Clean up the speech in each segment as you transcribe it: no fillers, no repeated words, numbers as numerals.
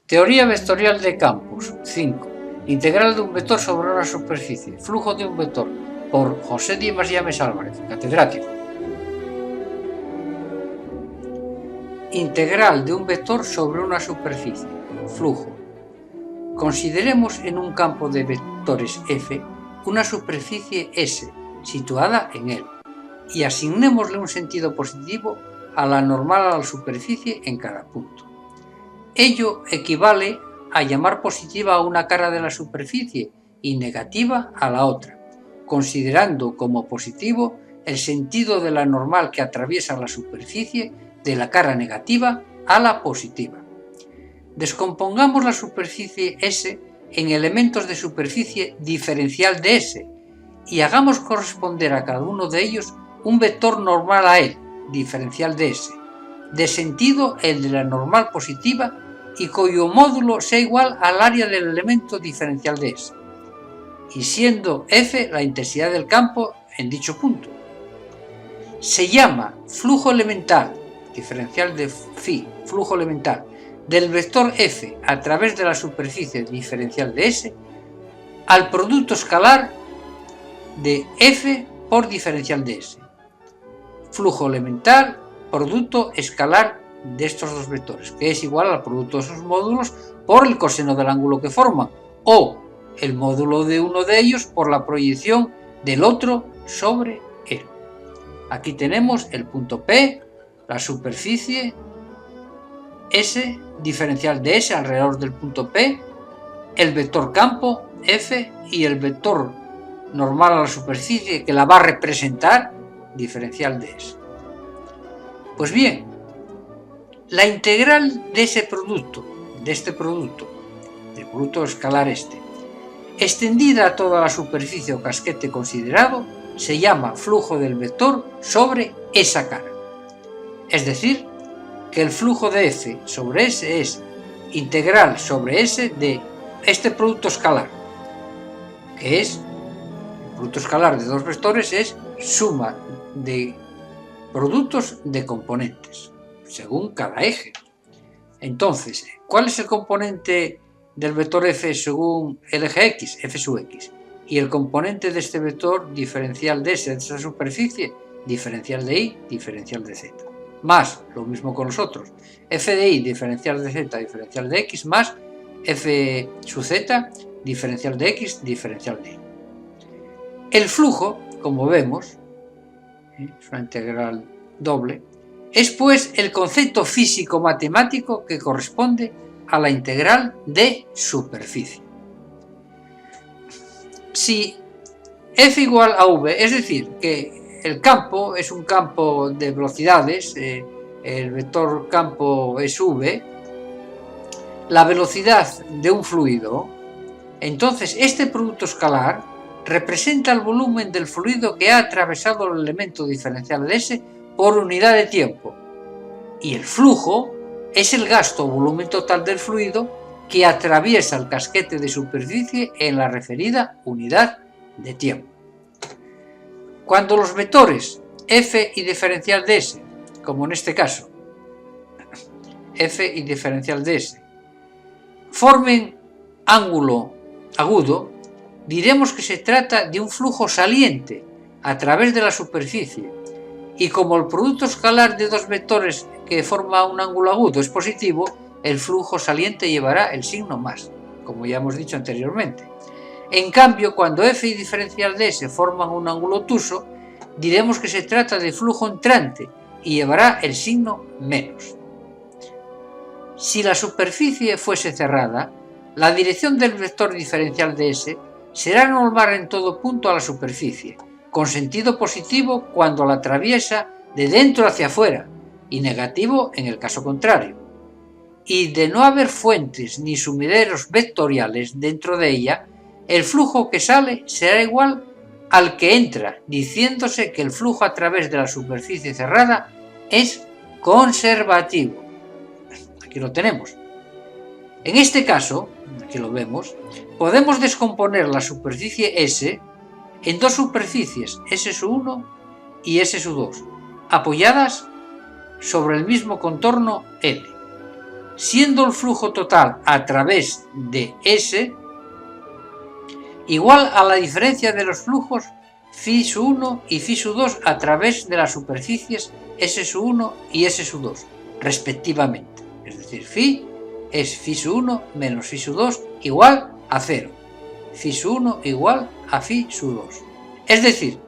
Teoría vectorial de campos. 5. Integral de un vector sobre una superficie. Flujo de un vector. Por José Dimas Llames Álvarez, catedrático. Integral de un vector sobre una superficie. Flujo. Consideremos en un campo de vectores F una superficie S situada en él y asignémosle un sentido positivo a la normal a la superficie en cada punto. Ello equivale a llamar positiva a una cara de la superficie y negativa a la otra, considerando como positivo el sentido de la normal que atraviesa la superficie de la cara negativa a la positiva. Descompongamos la superficie S en elementos de superficie diferencial de S y hagamos corresponder a cada uno de ellos un vector normal a él, diferencial de S, de sentido el de la normal positiva y cuyo módulo sea igual al área del elemento diferencial de S, y siendo F la intensidad del campo en dicho punto. Se llama flujo elemental, diferencial de phi, flujo elemental, del vector F a través de la superficie diferencial de S al producto escalar de F por diferencial de S. Flujo elemental, producto escalar de estos dos vectores, que es igual al producto de sus módulos por el coseno del ángulo que forman, o el módulo de uno de ellos por la proyección del otro sobre él. Aquí tenemos el punto P, la superficie S, diferencial de S alrededor del punto P, el vector campo F y el vector normal a la superficie que la va a representar, diferencial de S. Pues bien, la integral de ese producto, del producto escalar este, extendida a toda la superficie o casquete considerado, se llama flujo del vector sobre esa cara. Es decir, que el flujo de F sobre S es integral sobre S de este producto escalar, que es, el producto escalar de dos vectores es suma de productos de componentes, según cada eje. Entonces, ¿cuál es el componente del vector F según el eje X? F sub X. Y el componente de este vector diferencial de S de esta superficie, diferencial de Y, diferencial de Z. Más, lo mismo con los otros, f de y diferencial de z diferencial de x más f sub z diferencial de x diferencial de y. El flujo, como vemos, es una integral doble, es pues el concepto físico-matemático que corresponde a la integral de superficie. Si f igual a v, es decir, que el campo es un campo de velocidades, el vector campo es v, la velocidad de un fluido, entonces este producto escalar representa el volumen del fluido que ha atravesado el elemento diferencial de S por unidad de tiempo, y el flujo es el gasto o volumen total del fluido que atraviesa el casquete de superficie en la referida unidad de tiempo. Cuando los vectores f y diferencial de S, como en este caso, f y diferencial de S, formen ángulo agudo, diremos que se trata de un flujo saliente a través de la superficie, y como el producto escalar de dos vectores que forma un ángulo agudo es positivo, el flujo saliente llevará el signo más, como ya hemos dicho anteriormente. En cambio, cuando f y diferencial de S forman un ángulo obtuso, diremos que se trata de flujo entrante y llevará el signo menos. Si la superficie fuese cerrada, la dirección del vector diferencial de S será normal en todo punto a la superficie, con sentido positivo cuando la atraviesa de dentro hacia afuera y negativo en el caso contrario. Y de no haber fuentes ni sumideros vectoriales dentro de ella, el flujo que sale será igual al que entra, diciéndose que el flujo a través de la superficie cerrada es conservativo. Aquí lo tenemos. En este caso, aquí lo vemos, podemos descomponer la superficie S en dos superficies, S1 y S2, apoyadas sobre el mismo contorno L. siendo el flujo total a través de S igual a la diferencia de los flujos φ1 y φ2 a través de las superficies S1 y S2, respectivamente. Es decir, φ es φ1 menos φ2 igual a 0. φ1 igual a φ2. Es decir,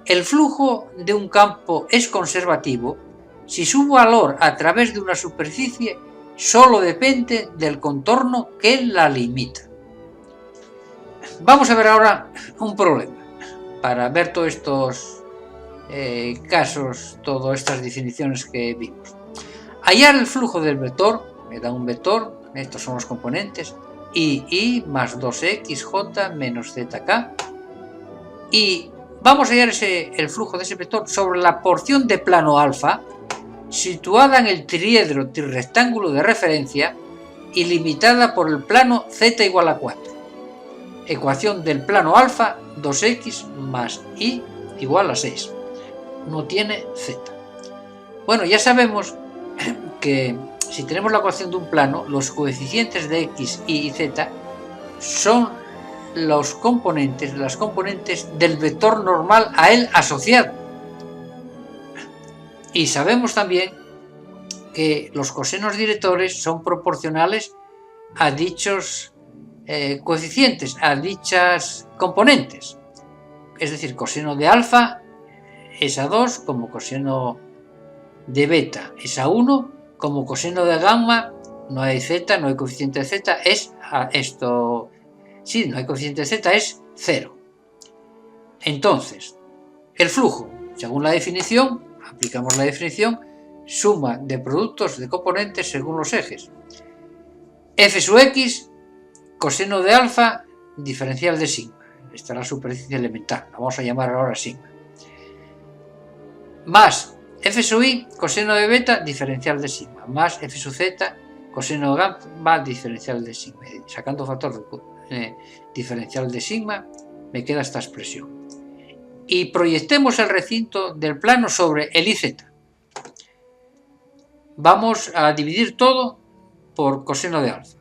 el flujo de un campo es conservativo si su valor a través de una superficie solo depende del contorno que la limita. Vamos a ver ahora un problema para ver todos estos casos, todas estas definiciones que vimos. Hallar el flujo del vector, me da un vector, estos son los componentes, y más 2xj menos zk, y vamos a hallar el flujo de ese vector sobre la porción de plano alfa situada en el triedro trirrectángulo de referencia y limitada por el plano z igual a 4. Ecuación del plano alfa, 2x más y igual a 6. No tiene z. Bueno, ya sabemos que si tenemos la ecuación de un plano, los coeficientes de x, y z son las componentes del vector normal a él asociado. Y sabemos también que los cosenos directores son proporcionales a dichos coeficientes, a dichas componentes. Es decir, coseno de alfa es a 2, como coseno de beta es a 1, como coseno de gamma, no hay z, no hay coeficiente de z, es a esto, sí, no hay coeficiente de z, es 0. Entonces, el flujo, según la definición, aplicamos la definición, suma de productos de componentes según los ejes. F sub x, coseno de alfa, diferencial de sigma. Esta es la superficie elemental, la vamos a llamar ahora sigma. Más f sub i, coseno de beta, diferencial de sigma. Más f sub z, coseno de gamma, diferencial de sigma. Sacando factor diferencial de sigma, me queda esta expresión. Y proyectemos el recinto del plano sobre el IZ. Vamos a dividir todo por coseno de alfa.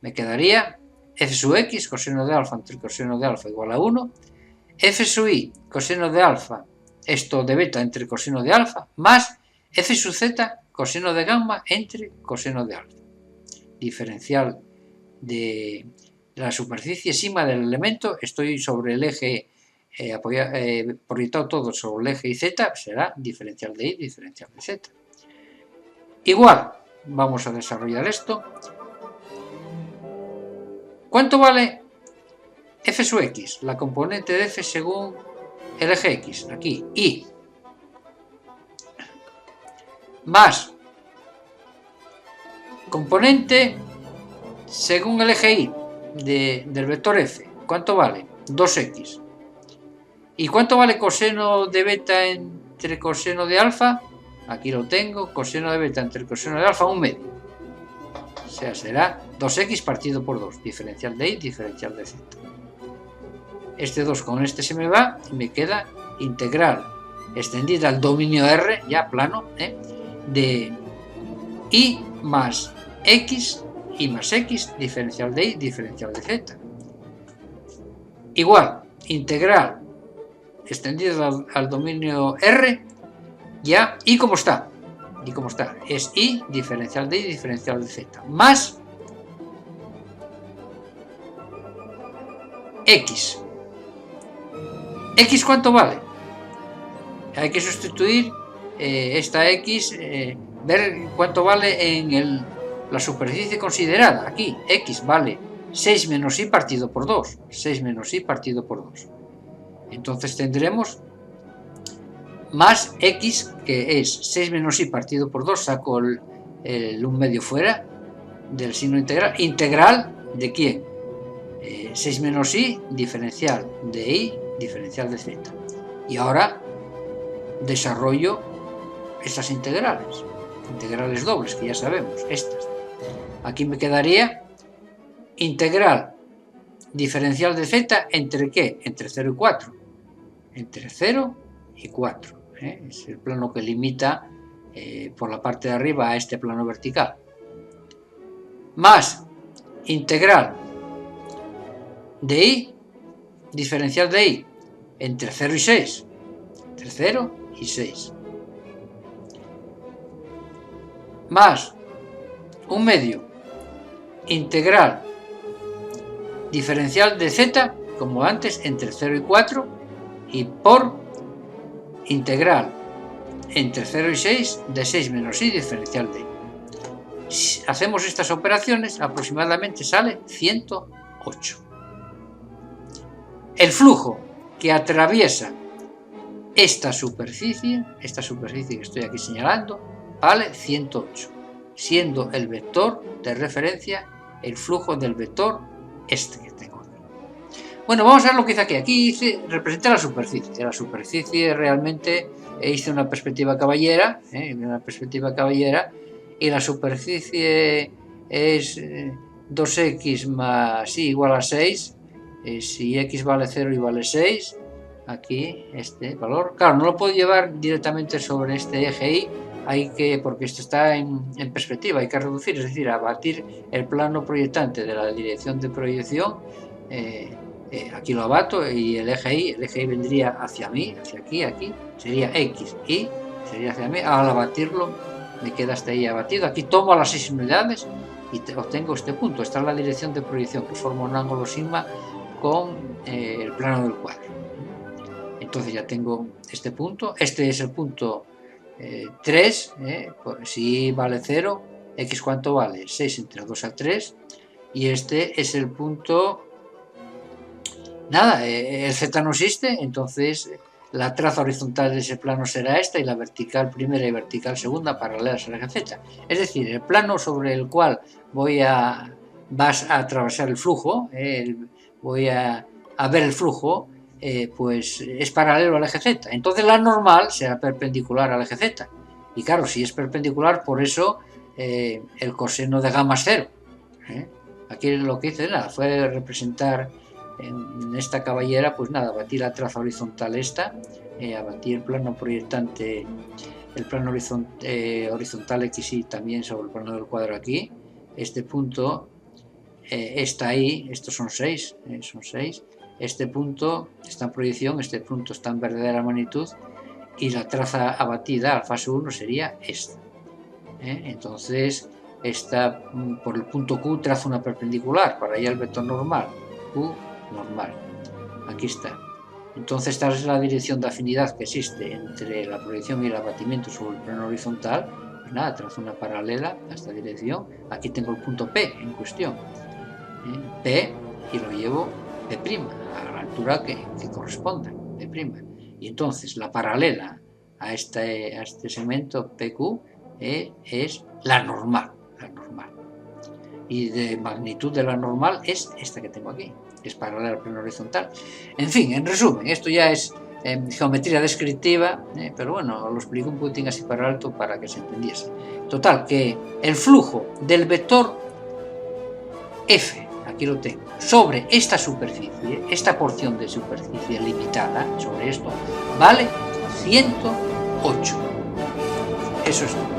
Me quedaría f sub x, coseno de alfa entre coseno de alfa igual a 1, f sub i, coseno de alfa, esto de beta entre coseno de alfa, más f sub z, coseno de gamma entre coseno de alfa. Diferencial de la superficie sigma del elemento, estoy sobre el eje proyectado todo sobre el eje y z, será diferencial de y, diferencial de z. Igual, vamos a desarrollar esto. ¿Cuánto vale f sub x? La componente de f según el eje x, aquí, y más componente según el eje y del vector f. ¿Cuánto vale? 2x. ¿Y cuánto vale coseno de beta entre coseno de alfa? Aquí lo tengo, coseno de beta entre coseno de alfa, 1 medio. O sea, será 2x partido por 2, diferencial de y, diferencial de z. Este 2 con este se me va y me queda integral extendida al dominio R, ya plano, de y más x, diferencial de y, diferencial de z. Igual, integral extendida al dominio R, ya, y como está. Y como está, es y, diferencial de y, diferencial de z, más x. ¿X cuánto vale? Hay que sustituir esta x, ver cuánto vale en la superficie considerada. Aquí, x vale 6 menos y partido por 2. 6 menos y partido por 2. Entonces tendremos más x, que es 6 menos y partido por 2, saco el 1 medio fuera del signo integral. ¿Integral de quién? 6 menos y, diferencial de y, diferencial de z. Y ahora desarrollo estas integrales dobles, que ya sabemos, estas. Aquí me quedaría integral diferencial de z, ¿entre qué? Entre 0 y 4. Entre 0 y 4. Es el plano que limita por la parte de arriba a este plano vertical. más integral de y, diferencial de y, entre 0 y 6, entre 0 y 6, más 1/2 integral diferencial de z, como antes, entre 0 y 4, y por integral entre 0 y 6 de 6 menos y diferencial de y. Si hacemos estas operaciones, aproximadamente sale 108. El flujo que atraviesa esta superficie que estoy aquí señalando, vale 108, siendo el vector de referencia el flujo del vector este que tengo aquí. Bueno, vamos a ver lo que hice aquí. Aquí representé la superficie. La superficie realmente hice una perspectiva caballera, y la superficie es 2x más y igual a 6. Si x vale 0 y vale 6, aquí este valor, claro, no lo puedo llevar directamente sobre este eje y, porque esto está en perspectiva, hay que reducir, es decir, abatir el plano proyectante de la dirección de proyección. Aquí lo abato y el eje y vendría hacia mí, hacia aquí, sería x, y sería hacia mí. Al abatirlo me queda hasta ahí abatido. Aquí tomo las 6 unidades y obtengo este punto. Esta es la dirección de proyección que forma un ángulo sigma con el plano del cuadro. Entonces ya tengo este punto. Este es el punto 3, si vale 0, x ¿cuánto vale? 6 entre 2 a 3, y este es el punto, nada, el z no existe, entonces la traza horizontal de ese plano será esta, y la vertical primera y vertical segunda paralelas al eje z. Es decir, el plano sobre el cual vas a atravesar el flujo, voy a ver el flujo, pues es paralelo al eje z. Entonces la normal será perpendicular al eje z. Y claro, si es perpendicular, por eso el coseno de gamma es 0. Aquí lo que hice fue representar en esta caballera, pues nada, abatí la traza horizontal esta, abatí el plano proyectante, el plano horizontal XY también sobre el plano del cuadro aquí. Este punto está ahí, estos son 6, este punto está en proyección, este punto está en verdadera magnitud, y la traza abatida al fase 1 sería esta. Entonces, esta, por el punto Q trazo una perpendicular, para allá el vector normal, Q normal, aquí está. Entonces esta es la dirección de afinidad que existe entre la proyección y el abatimiento sobre el plano horizontal. Pues nada, trazo una paralela a esta dirección. Aquí tengo el punto P en cuestión, P, y lo llevo P', a la altura que corresponda, P'. Y entonces la paralela a este segmento PQ es la normal. Y de magnitud de la normal es esta que tengo aquí, que es paralela al plano horizontal. En fin, en resumen, esto ya es geometría descriptiva, pero bueno, lo explico un poquitín así para alto para que se entendiese. Total, que el flujo del vector F, aquí lo tengo, sobre esta superficie, esta porción de superficie limitada, sobre esto, vale 108. Eso es todo.